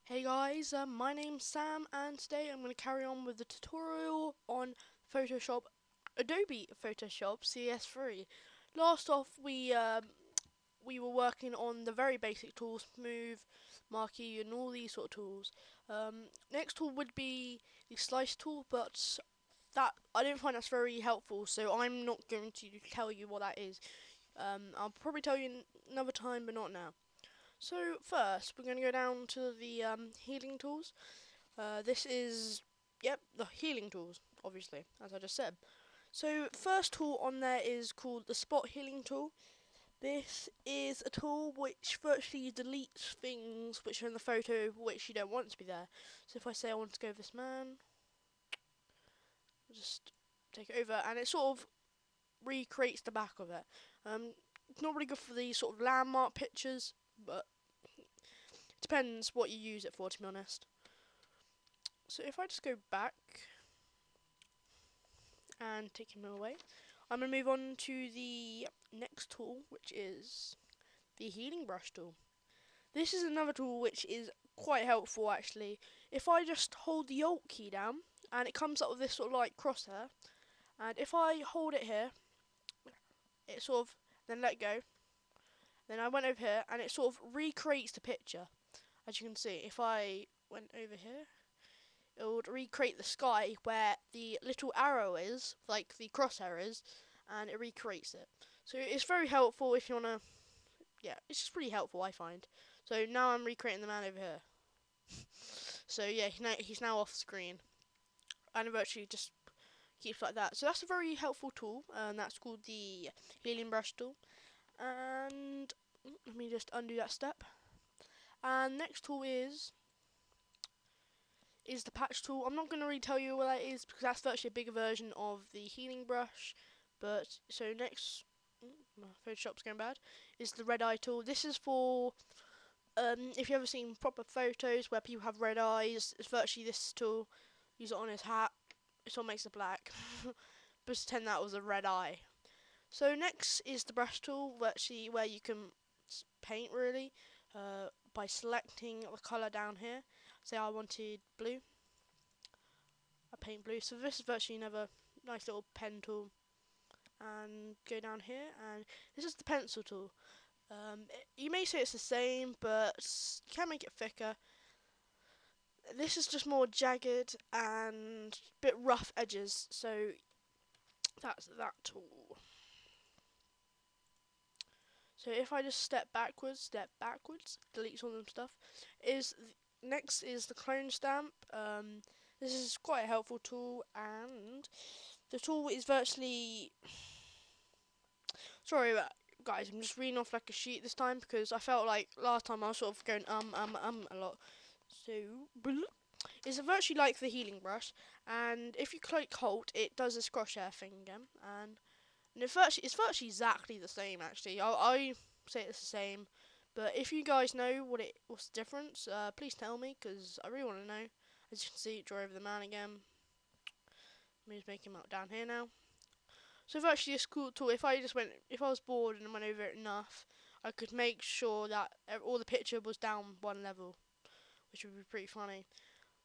Hey guys, my name's Sam and today I'm going to carry on with the tutorial on Photoshop, Adobe Photoshop CS3. Last off we were working on the very basic tools, Smooth, Marquee and all these sort of tools. Next tool would be the Slice tool, but that I don't find that's very helpful, so I'm not going to tell you what that is. I'll probably tell you another time, but not now. So first, we're going to go down to the healing tools. This is, yep, the healing tools, obviously, as I just said. So first tool on there is called the spot healing tool. This is a tool which virtually deletes things which are in the photo which you don't want to be there. So if I say I want to go this man, just take it over, and it sort of recreates the back of it. It's not really good for these sort of landmark pictures, but it depends what you use it for, to be honest. So if I just go back and take him away, I'm going to move on to the next tool, which is the healing brush tool. This is another tool which is quite helpful actually. If I just hold the Alt key down and it comes up with this sort of like crosshair, and if I hold it here, it sort of then let go. Then I went over here and it sort of recreates the picture. As you can see, if I went over here, it would recreate the sky where the little arrow is, like the crosshair is, and it recreates it. So it's very helpful if you wanna, yeah, it's just pretty helpful I find. So now I'm recreating the man over here. So yeah, he's now off screen, and it virtually just keeps like that. So that's a very helpful tool, and that's called the healing brush tool. And let me just undo that step. And next tool is the patch tool. I'm not going to really tell you what that is because that's virtually a bigger version of the healing brush. But so next, my Photoshop's going bad, is the red eye tool. This is for if you've ever seen proper photos where people have red eyes. It's virtually this tool. Use it on his hat. It all makes it black. Pretend that was a red eye. So next is the brush tool, virtually where you can paint really by selecting the color down here. Say I wanted blue, I paint blue. So this is virtually another nice little pen tool. And go down here, and this is the pencil tool. You may say it's the same, but you can make it thicker. This is just more jagged and a bit rough edges, so that's that tool. So if I just step backwards, deletes all them stuff. Next is the clone stamp. This is quite a helpful tool, and the tool is virtually. Sorry about guys, I'm just reading off like a sheet this time because I felt like last time I was sort of going a lot. So it's virtually like the healing brush, and if you click Alt, it does this crosshair thing again, and it's virtually exactly the same actually. I say it's the same, but if you guys know what's the difference, please tell me because I really want to know. As you can see, draw over the man again. Let me just make him out down here now. So virtually it's cool tool. If I was bored and went over it enough, I could make sure that all the picture was down one level, which would be pretty funny.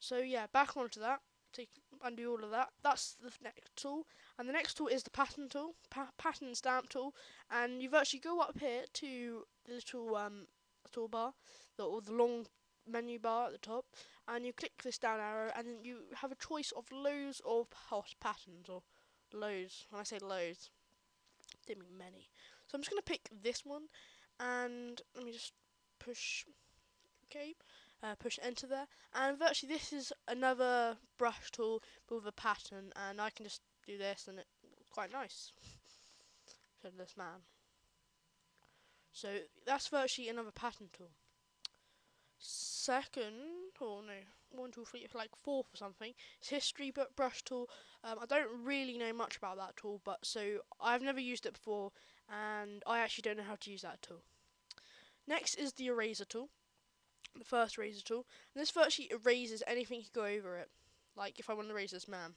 So yeah, back onto that. Take undo all of that. That's the next tool, and the next tool is the pattern tool, pattern stamp tool, and you virtually go up here to the little toolbar, or the long menu bar at the top, and you click this down arrow, and then you have a choice of loads of hot patterns, or loads. When I say loads, didn't mean many. So I'm just gonna pick this one, and let me just push. Okay, push enter there, and virtually this is another brush tool but with a pattern, and I can just do this, and it's quite nice. So this man. So that's virtually another pattern tool. Second, or no, one, two, three, like fourth or something. It's history but brush tool. I don't really know much about that tool, but so I've never used it before, and I actually don't know how to use that tool. Next is the eraser tool, the first eraser tool, and this virtually erases anything you go over it. Like if I want to erase this man,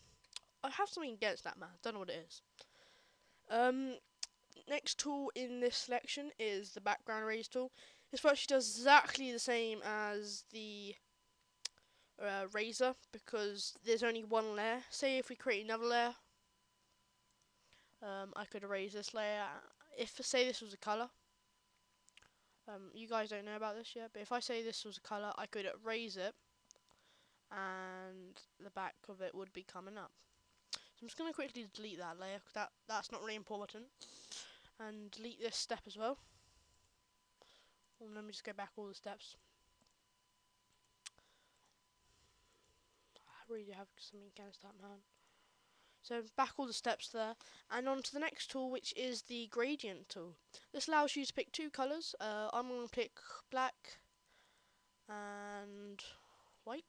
I have something against that man. Don't know what it is. Um, Next tool in this selection is the background erase tool. This virtually does exactly the same as the razor, because there's only one layer. Say if we create another layer, I could erase this layer. If say this was a color, you guys don't know about this yet, but if I say this was a color, I could erase it, and the back of it would be coming up. So I'm just going to quickly delete that layer, because that's not really important, and delete this step as well. Well, let me just go back all the steps. I really have something against that man. So back all the steps there, and on to the next tool, which is the gradient tool. This allows you to pick two colours. I'm going to pick black and white,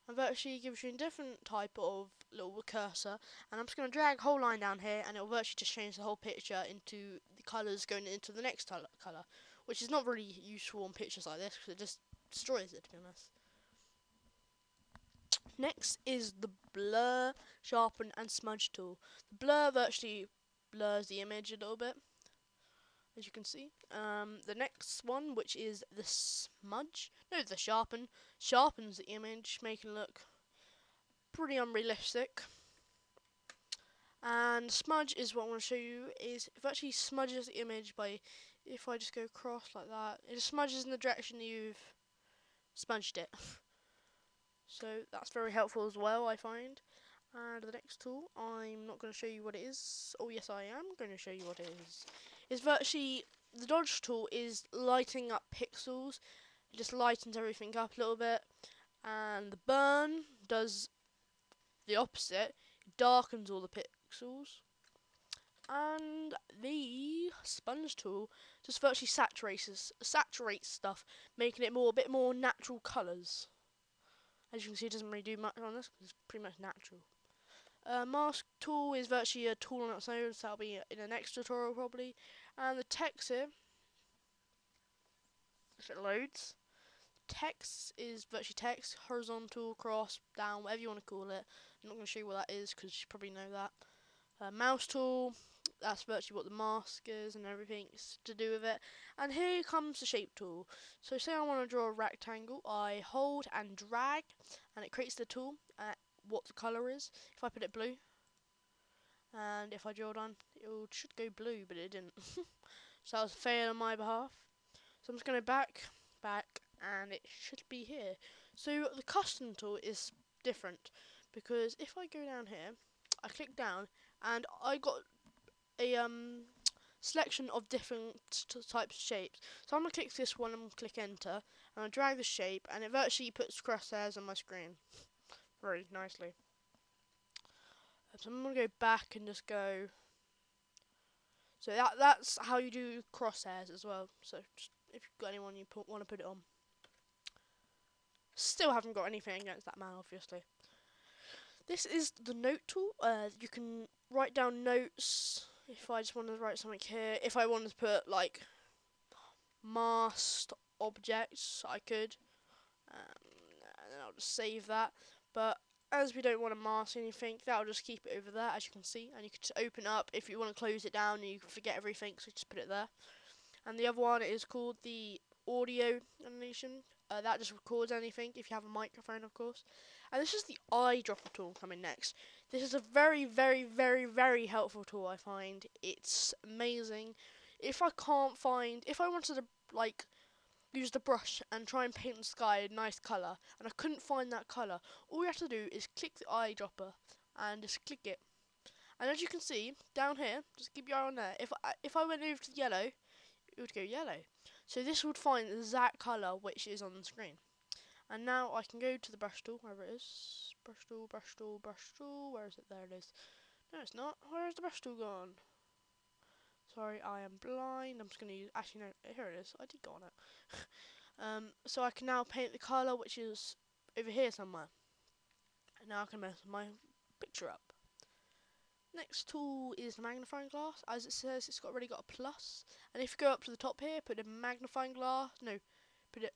and virtually gives you a different type of little cursor. And I'm just going to drag a whole line down here, and it will virtually just change the whole picture into the colours going into the next colour, which is not really useful on pictures like this because it just destroys it, to be honest. Next is the blur, sharpen and smudge tool. The blur virtually blurs the image a little bit, as you can see. The next one, which is the smudge, no, the sharpen, sharpens the image, making it look pretty unrealistic. And smudge is what I want to show you, is it actually smudges the image by, if I just go across like that, it smudges in the direction you've smudged it. So that's very helpful as well, I find. And the next tool, I'm not going to show you what it is. Oh yes, I am going to show you what it is. It's virtually, the dodge tool is lighting up pixels. It just lightens everything up a little bit. And the burn does the opposite. It darkens all the pixels. And the sponge tool just virtually saturates stuff, making it a bit more natural colours. As you can see, it doesn't really do much on this because it's pretty much natural. Mask tool is virtually a tool on its own, so that'll be in the next tutorial probably. And the text here, if it loads, text is virtually text, horizontal, cross, down, whatever you want to call it. I'm not going to show you what that is because you probably know that. Mouse tool, that's virtually what the mask is and everything's to do with it. And here comes the shape tool. So say I want to draw a rectangle, I hold and drag and it creates the tool at what the colour is. If I put it blue, and if I draw on, it should go blue, but it didn't. So that was a fail on my behalf. So I'm just going to back, and it should be here. So the custom tool is different, because if I go down here, I click down, and I got a selection of different types of shapes. So I'm going to click this one and click enter, and I drag the shape, and it virtually puts crosshairs on my screen very nicely. So I'm going to go back and just go. So that's how you do crosshairs as well. So just, if you've got anyone you want to put it on. Still haven't got anything against that man, obviously. This is the note tool. You can write down notes. If I just want to write something here, if I wanted to put like masked objects, I could, and then I'll just save that. But as we don't want to mask anything, that'll just keep it over there, as you can see. And you can just open it up if you want to close it down and you can forget everything, so just put it there. And the other one is called the audio animation. That just records anything if you have a microphone, of course. And this is the eyedropper tool coming next. This is a very, very, very, very helpful tool, I find. It's amazing. If I wanted to like use the brush and try and paint the sky a nice colour, and I couldn't find that colour, all you have to do is click the eyedropper and just click it. And as you can see down here, just keep your eye on there. If I went over to the yellow, it would go yellow. So this would find the exact colour which is on the screen. And now I can go to the brush tool, wherever it is. Brush tool, brush tool, brush tool. Where is it? There it is. No, it's not. Where is the brush tool gone? Sorry, I am blind. I'm just going to use... Actually, no. Here it is. I did go on it. So I can now paint the colour, which is over here somewhere. And now I can mess my picture up. Next tool is the magnifying glass. As it says, it's already got a plus. And if you go up to the top here, put a magnifying glass. No, put it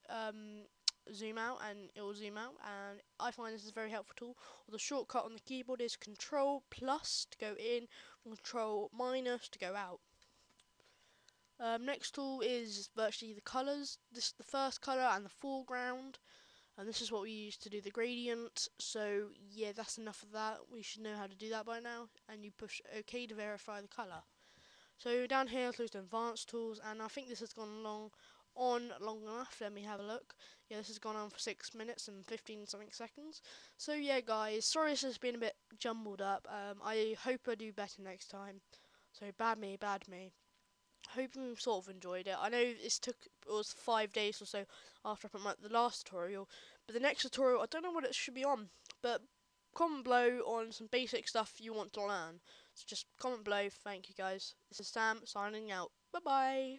zoom out, and it will zoom out. And I find this is a very helpful tool. Or the shortcut on the keyboard is Control plus to go in, and Control minus to go out. Next tool is virtually the colours. This is the first colour and the foreground. And this is what we use to do the gradient. So yeah, that's enough of that. We should know how to do that by now. And you push OK to verify the colour. So down here, close to advanced tools, and I think this has gone long enough. Let me have a look. Yeah, this has gone on for 6 minutes and 15 something seconds. So yeah, guys, sorry this has been a bit jumbled up. I hope I do better next time. So bad me, bad me. Hope you sort of enjoyed it. I know it was 5 days or so after I put the last tutorial, but the next tutorial I don't know what it should be on, but comment below on some basic stuff you want to learn. So just comment below. Thank you guys. This is Sam signing out. Bye bye.